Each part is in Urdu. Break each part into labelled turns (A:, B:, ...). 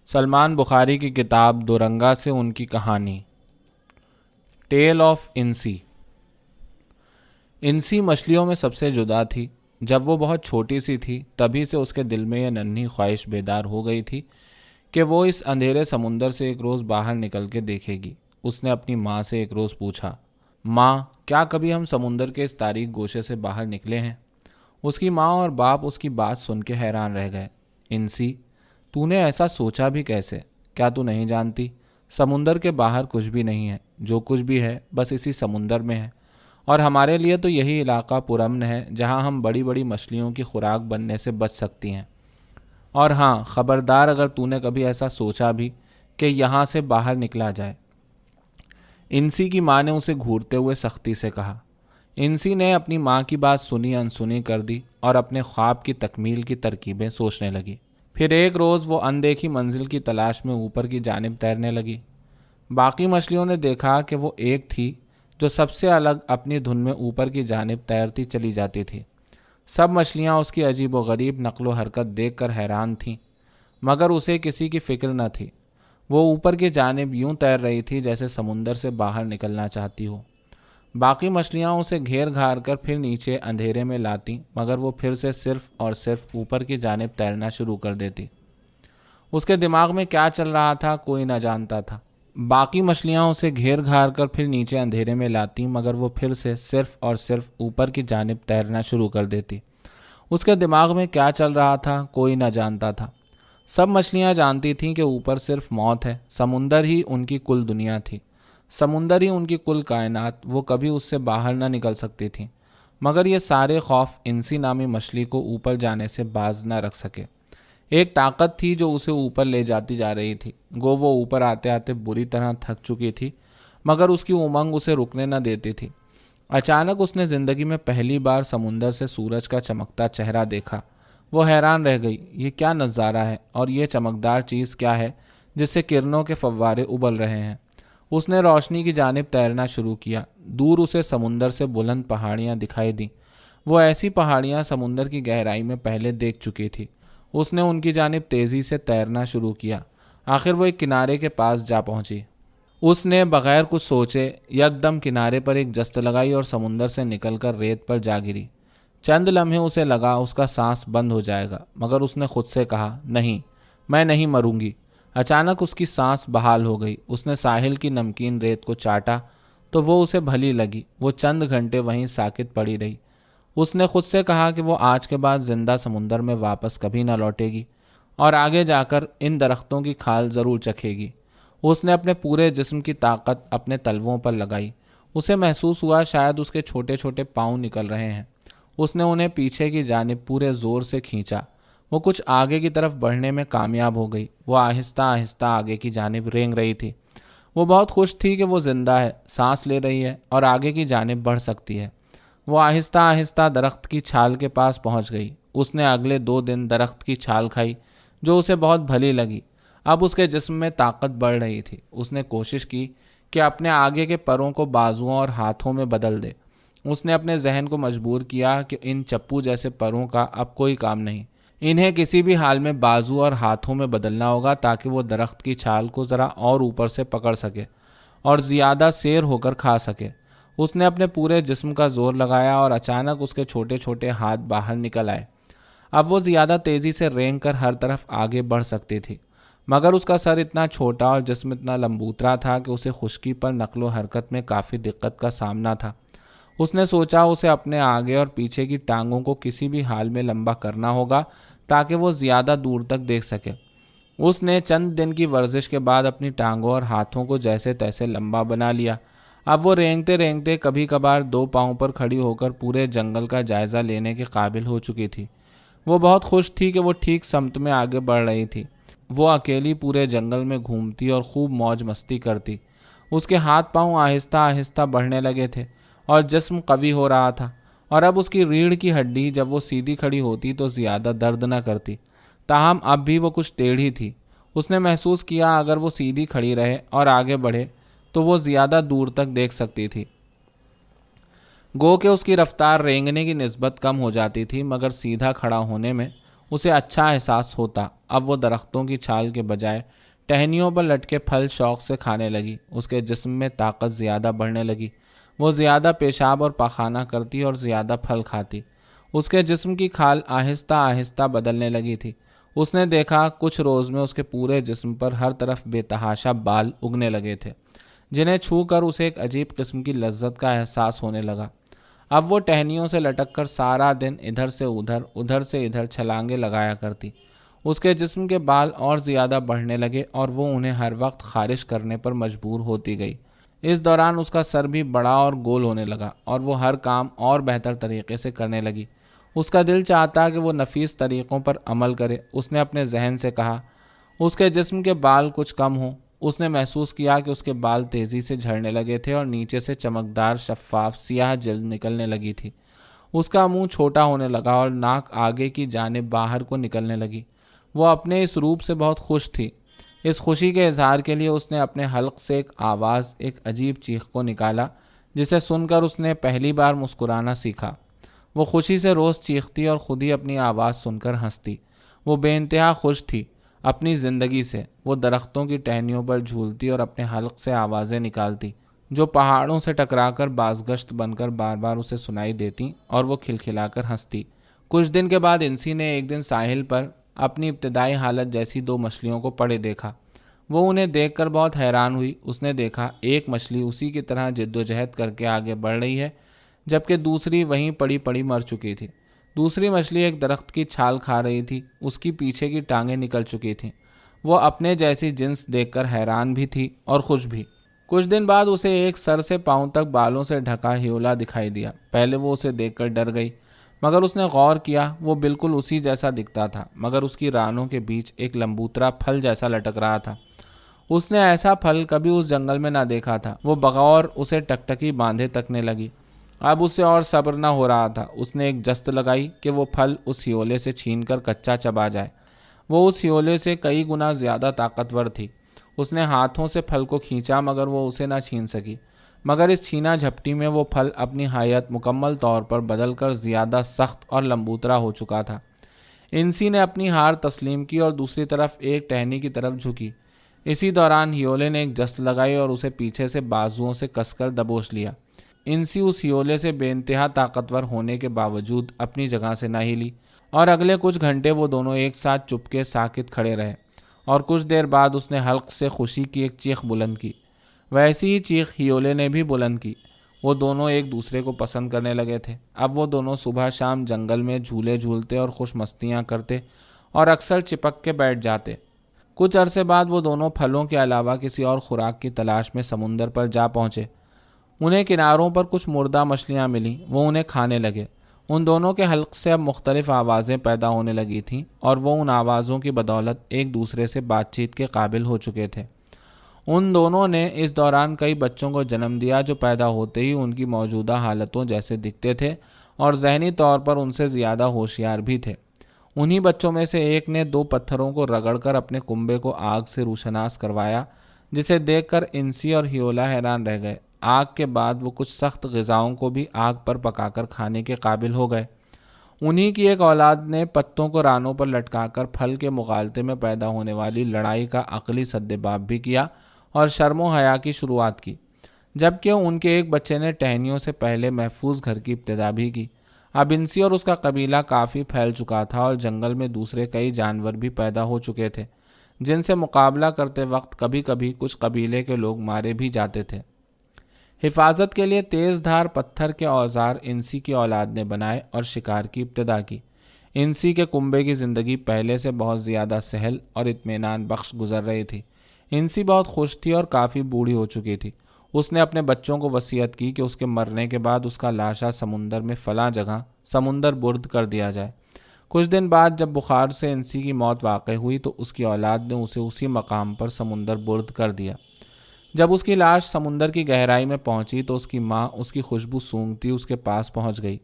A: سلمان بخاری کی کتاب دورنگا سے ان کی کہانی ٹیل آف انسی۔ انسی مچھلیوں میں سب سے جدا تھی۔ جب وہ بہت چھوٹی سی تھی تبھی سے اس کے دل میں یہ ننھی خواہش بیدار ہو گئی تھی کہ وہ اس اندھیرے سمندر سے ایک روز باہر نکل کے دیکھے گی۔ اس نے اپنی ماں سے ایک روز پوچھا، ماں کیا کبھی ہم سمندر کے اس تاریک گوشے سے باہر نکلے ہیں؟ اس کی ماں اور باپ اس کی بات سن کے حیران رہ گئے۔ انسی، تو نے ایسا سوچا بھی کیسے؟ کیا تو نہیں جانتی سمندر کے باہر کچھ بھی نہیں ہے، جو کچھ بھی ہے بس اسی سمندر میں ہے، اور ہمارے لیے تو یہی علاقہ پرامن ہے جہاں ہم بڑی بڑی مچھلیوں کی خوراک بننے سے بچ سکتی ہیں۔ اور ہاں خبردار اگر تو نے کبھی ایسا سوچا بھی کہ یہاں سے باہر نکلا جائے۔ انسی کی ماں نے اسے گھورتے ہوئے سختی سے کہا۔ انسی نے اپنی ماں کی بات سنی انسنی کر دی اور اپنے خواب کی تکمیل کی ترکیبیں سوچنے لگی۔ پھر ایک روز وہ اندیکھی منزل کی تلاش میں اوپر کی جانب تیرنے لگی۔ باقی مچھلیوں نے دیکھا کہ وہ ایک تھی جو سب سے الگ اپنی دھن میں اوپر کی جانب تیرتی چلی جاتی تھی۔ سب مچھلیاں اس کی عجیب و غریب نقل و حرکت دیکھ کر حیران تھیں، مگر اسے کسی کی فکر نہ تھی۔ وہ اوپر کی جانب یوں تیر رہی تھی جیسے سمندر سے باہر نکلنا چاہتی ہو۔ باقی مچھلیاں اسے گھیر گھار کر پھر نیچے اندھیرے میں لاتی، مگر وہ پھر سے صرف اور صرف اوپر کی جانب تیرنا شروع کر دیتی۔ اس کے دماغ میں کیا چل رہا تھا کوئی نہ جانتا تھا۔ باقی مچھلیاں اسے گھیر گھار کر پھر نیچے اندھیرے میں لاتی، مگر وہ پھر سے صرف اور صرف اوپر کی جانب تیرنا شروع کر دیتی۔ اس کے دماغ میں کیا چل رہا تھا کوئی نہ جانتا تھا۔ سب مچھلیاں جانتی تھیں کہ اوپر صرف موت ہے، سمندر ہی ان کی کل دنیا تھی، سمندر ہی ان کی کل کائنات، وہ کبھی اس سے باہر نہ نکل سکتی تھیں۔ مگر یہ سارے خوف انسی نامی مچھلی کو اوپر جانے سے باز نہ رکھ سکے۔ ایک طاقت تھی جو اسے اوپر لے جاتی جا رہی تھی۔ گو وہ اوپر آتے آتے بری طرح تھک چکی تھی، مگر اس کی امنگ اسے رکنے نہ دیتی تھی۔ اچانک اس نے زندگی میں پہلی بار سمندر سے سورج کا چمکتا چہرہ دیکھا۔ وہ حیران رہ گئی، یہ کیا نظارہ ہے اور یہ چمکدار چیز کیا ہے جس سے کرنوں کے فوارے ابل رہے ہیں؟ اس نے روشنی کی جانب تیرنا شروع کیا۔ دور اسے سمندر سے بلند پہاڑیاں دکھائی دیں۔ وہ ایسی پہاڑیاں سمندر کی گہرائی میں پہلے دیکھ چکی تھی۔ اس نے ان کی جانب تیزی سے تیرنا شروع کیا۔ آخر وہ ایک کنارے کے پاس جا پہنچی۔ اس نے بغیر کچھ سوچے یکدم کنارے پر ایک جست لگائی اور سمندر سے نکل کر ریت پر جا گری۔ چند لمحے اسے لگا اس کا سانس بند ہو جائے گا، مگر اس نے خود سے کہا، نہیں، میں نہیں مروں گی۔ اچانک اس کی سانس بحال ہو گئی۔ اس نے ساحل کی نمکین ریت کو چاٹا تو وہ اسے بھلی لگی۔ وہ چند گھنٹے وہیں ساکت پڑی رہی۔ اس نے خود سے کہا کہ وہ آج کے بعد زندہ سمندر میں واپس کبھی نہ لوٹے گی اور آگے جا کر ان درختوں کی کھال ضرور چکھے گی۔ اس نے اپنے پورے جسم کی طاقت اپنے تلووں پر لگائی۔ اسے محسوس ہوا شاید اس کے چھوٹے چھوٹے پاؤں نکل رہے ہیں۔ اس نے انہیں پیچھے کی جانب پورے زور سے کھینچا۔ وہ کچھ آگے کی طرف بڑھنے میں کامیاب ہو گئی۔ وہ آہستہ آہستہ آگے کی جانب رینگ رہی تھی۔ وہ بہت خوش تھی کہ وہ زندہ ہے، سانس لے رہی ہے اور آگے کی جانب بڑھ سکتی ہے۔ وہ آہستہ آہستہ درخت کی چھال کے پاس پہنچ گئی۔ اس نے اگلے 2 دن درخت کی چھال کھائی جو اسے بہت بھلی لگی۔ اب اس کے جسم میں طاقت بڑھ رہی تھی۔ اس نے کوشش کی کہ اپنے آگے کے پروں کو بازوؤں اور ہاتھوں میں بدل دے۔ اس نے اپنے ذہن کو مجبور کیا کہ ان چپو جیسے پروں کا اب کوئی کام نہیں، انہیں کسی بھی حال میں بازو اور ہاتھوں میں بدلنا ہوگا تاکہ وہ درخت کی چھال کو ذرا اور اوپر سے پکڑ سکے اور زیادہ سیر ہو کر کھا سکے۔ اس نے اپنے پورے جسم کا زور لگایا اور اچانک اس کے چھوٹے چھوٹے ہاتھ باہر نکل آئے۔ اب وہ زیادہ تیزی سے رینگ کر ہر طرف آگے بڑھ سکتی تھی، مگر اس کا سر اتنا چھوٹا اور جسم اتنا لمبوترا تھا کہ اسے خشکی پر نقل و حرکت میں کافی دقت کا سامنا تھا۔ اس نے سوچا اسے اپنے آگے اور پیچھے کی ٹانگوں کو کسی بھی حال میں لمبا کرنا ہوگا تاکہ وہ زیادہ دور تک دیکھ سکے۔ اس نے چند دن کی ورزش کے بعد اپنی ٹانگوں اور ہاتھوں کو جیسے تیسے لمبا بنا لیا۔ اب وہ رینگتے رینگتے کبھی کبھار 2 پاؤں پر کھڑی ہو کر پورے جنگل کا جائزہ لینے کے قابل ہو چکی تھی۔ وہ بہت خوش تھی کہ وہ ٹھیک سمت میں آگے بڑھ رہی تھی۔ وہ اکیلی پورے جنگل میں گھومتی اور خوب موج مستی کرتی۔ اس کے ہاتھ پاؤں آہستہ آہستہ بڑھنے لگے تھے اور جسم قوی ہو رہا تھا، اور اب اس کی ریڑھ کی ہڈی جب وہ سیدھی کھڑی ہوتی تو زیادہ درد نہ کرتی، تاہم اب بھی وہ کچھ ٹیڑھی تھی۔ اس نے محسوس کیا اگر وہ سیدھی کھڑی رہے اور آگے بڑھے تو وہ زیادہ دور تک دیکھ سکتی تھی۔ گو کہ اس کی رفتار رینگنے کی نسبت کم ہو جاتی تھی، مگر سیدھا کھڑا ہونے میں اسے اچھا احساس ہوتا۔ اب وہ درختوں کی چھال کے بجائے ٹہنیوں پر لٹکے پھل شوق سے کھانے لگی۔ اس کے جسم میں طاقت زیادہ بڑھنے لگی، وہ زیادہ پیشاب اور پاخانہ کرتی اور زیادہ پھل کھاتی۔ اس کے جسم کی کھال آہستہ آہستہ بدلنے لگی تھی۔ اس نے دیکھا کچھ روز میں اس کے پورے جسم پر ہر طرف بے تحاشا بال اگنے لگے تھے، جنہیں چھو کر اسے ایک عجیب قسم کی لذت کا احساس ہونے لگا۔ اب وہ ٹہنیوں سے لٹک کر سارا دن ادھر سے ادھر، ادھر سے ادھر چھلانگیں لگایا کرتی۔ اس کے جسم کے بال اور زیادہ بڑھنے لگے اور وہ انہیں ہر وقت خارش کرنے پر مجبور ہوتی گئی۔ اس دوران اس کا سر بھی بڑا اور گول ہونے لگا اور وہ ہر کام اور بہتر طریقے سے کرنے لگی۔ اس کا دل چاہتا کہ وہ نفیس طریقوں پر عمل کرے۔ اس نے اپنے ذہن سے کہا اس کے جسم کے بال کچھ کم ہوں۔ اس نے محسوس کیا کہ اس کے بال تیزی سے جھڑنے لگے تھے اور نیچے سے چمکدار شفاف سیاہ جلد نکلنے لگی تھی۔ اس کا منہ چھوٹا ہونے لگا اور ناک آگے کی جانب باہر کو نکلنے لگی۔ وہ اپنے اس روپ سے بہت خوش تھی۔ اس خوشی کے اظہار کے لیے اس نے اپنے حلق سے ایک آواز، ایک عجیب چیخ کو نکالا، جسے سن کر اس نے پہلی بار مسکرانا سیکھا۔ وہ خوشی سے روز چیختی اور خود ہی اپنی آواز سن کر ہنستی۔ وہ بے انتہا خوش تھی اپنی زندگی سے۔ وہ درختوں کی ٹہنیوں پر جھولتی اور اپنے حلق سے آوازیں نکالتی، جو پہاڑوں سے ٹکرا کر بازگشت بن کر بار بار اسے سنائی دیتی، اور وہ کھلکھلا کر ہنستی۔ کچھ دن کے بعد انسی نے ایک دن ساحل پر اپنی ابتدائی حالت جیسی دو مچھلیوں کو پڑے دیکھا۔ وہ انہیں دیکھ کر بہت حیران ہوئی۔ اس نے دیکھا ایک مچھلی اسی کی طرح جدوجہد کر کے آگے بڑھ رہی ہے، جبکہ دوسری وہیں پڑی پڑی مر چکی تھی۔ دوسری مچھلی ایک درخت کی چھال کھا رہی تھی، اس کی پیچھے کی ٹانگیں نکل چکی تھیں۔ وہ اپنے جیسی جنس دیکھ کر حیران بھی تھی اور خوش بھی۔ کچھ دن بعد اسے ایک سر سے پاؤں تک بالوں سے ڈھکا ہیولا دکھائی دیا۔ پہلے وہ اسے دیکھ کر ڈر گئی، مگر اس نے غور کیا، وہ بالکل اسی جیسا دکھتا تھا، مگر اس کی رانوں کے بیچ ایک لمبوترا پھل جیسا لٹک رہا تھا۔ اس نے ایسا پھل کبھی اس جنگل میں نہ دیکھا تھا۔ وہ بغور اسے ٹکٹکی باندھے تکنے لگی۔ اب اس سے اور صبر نہ ہو رہا تھا۔ اس نے ایک جست لگائی کہ وہ پھل اس ہیولے سے چھین کر کچا چبا جائے۔ وہ اس ہیولے سے کئی گنا زیادہ طاقتور تھی۔ اس نے ہاتھوں سے پھل کو کھینچا مگر وہ اسے نہ چھین سکی، مگر اس چھینا جھپٹی میں وہ پھل اپنی حیت مکمل طور پر بدل کر زیادہ سخت اور لمبوترا ہو چکا تھا۔ انسی نے اپنی ہار تسلیم کی اور دوسری طرف ایک ٹہنی کی طرف جھکی۔ اسی دوران ہیولے نے ایک جست لگائی اور اسے پیچھے سے بازوؤں سے کس کر دبوچ لیا۔ انسی اس ہیولے سے بے انتہا طاقتور ہونے کے باوجود اپنی جگہ سے نہ ہلی، اور اگلے کچھ گھنٹے وہ دونوں ایک ساتھ چپکے ساکت کھڑے رہے، اور کچھ دیر بعد اس نے حلق سے خوشی کی ایک چیخ بلند کی۔ ویسی ہی چیخ ہیولے نے بھی بلند کی۔ وہ دونوں ایک دوسرے کو پسند کرنے لگے تھے۔ اب وہ دونوں صبح شام جنگل میں جھولے جھولتے اور خوش مستیاں کرتے اور اکثر چپک کے بیٹھ جاتے۔ کچھ عرصے بعد وہ دونوں پھلوں کے علاوہ کسی اور خوراک کی تلاش میں سمندر پر جا پہنچے۔ انہیں کناروں پر کچھ مردہ مچھلیاں ملیں، وہ انہیں کھانے لگے۔ ان دونوں کے حلق سے اب مختلف آوازیں پیدا ہونے لگی تھیں، اور وہ ان آوازوں کی بدولت ایک دوسرے سے بات چیت کے قابل ہو چکے تھے۔ ان دونوں نے اس دوران کئی بچوں کو جنم دیا جو پیدا ہوتے ہی ان کی موجودہ حالتوں جیسے دکھتے تھے اور ذہنی طور پر ان سے زیادہ ہوشیار بھی تھے۔ انہی بچوں میں سے ایک نے 2 پتھروں کو رگڑ کر اپنے کنبے کو آگ سے روشناس کروایا، جسے دیکھ کر انسی اور ہیولا حیران رہ گئے۔ آگ کے بعد وہ کچھ سخت غذاؤں کو بھی آگ پر پکا کر کھانے کے قابل ہو گئے۔ انہی کی ایک اولاد نے پتوں کو رانوں پر لٹکا کر پھل کے مغالطے میں پیدا ہونے والی لڑائی کا عقلی سدباب بھی کیا اور شرم و حیا کی شروعات کی، جبکہ ان کے ایک بچے نے ٹہنیوں سے پہلے محفوظ گھر کی ابتدا بھی کی۔ اب انسی اور اس کا قبیلہ کافی پھیل چکا تھا اور جنگل میں دوسرے کئی جانور بھی پیدا ہو چکے تھے، جن سے مقابلہ کرتے وقت کبھی کبھی کچھ قبیلے کے لوگ مارے بھی جاتے تھے۔ حفاظت کے لیے تیز دھار پتھر کے اوزار انسی کی اولاد نے بنائے اور شکار کی ابتدا کی۔ انسی کے کنبے کی زندگی پہلے سے بہت زیادہ سہل اور اطمینان بخش گزر رہی تھی۔ انسی بہت خوش تھی اور کافی بوڑھی ہو چکی تھی۔ اس نے اپنے بچوں کو وصیت کی کہ اس کے مرنے کے بعد اس کا لاشا سمندر میں فلاں جگہ سمندر برد کر دیا جائے۔ کچھ دن بعد جب بخار سے انسی کی موت واقع ہوئی تو اس کی اولاد نے اسے اسی مقام پر سمندر برد کر دیا۔ جب اس کی لاش سمندر کی گہرائی میں پہنچی تو اس کی ماں اس کی خوشبو سونگتی اس کے پاس پہنچ گئی۔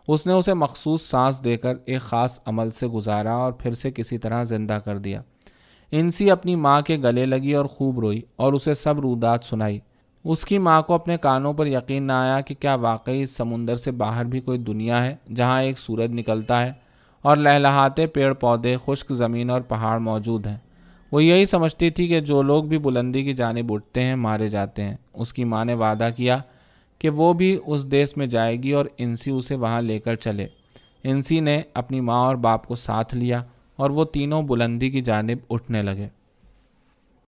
A: اس نے اسے مخصوص سانس دے کر ایک خاص عمل سے گزارا اور پھر سے کسی طرح زندہ کر دیا۔ انسی اپنی ماں کے گلے لگی اور خوب روئی اور اسے سب رودات سنائی۔ اس کی ماں کو اپنے کانوں پر یقین نہ آیا کہ کیا واقعی اس سمندر سے باہر بھی کوئی دنیا ہے جہاں ایک سورج نکلتا ہے اور لہلہاتے پیڑ پودے، خشک زمین اور پہاڑ موجود ہیں۔ وہ یہی سمجھتی تھی کہ جو لوگ بھی بلندی کی جانب اٹھتے ہیں مارے جاتے ہیں۔ اس کی ماں نے وعدہ کیا کہ وہ بھی اس دیس میں جائے گی اور انسی اسے وہاں لے کر چلے۔ انسی نے اپنی ماں اور باپ کو ساتھ لیا اور وہ تینوں بلندی کی جانب اٹھنے لگے۔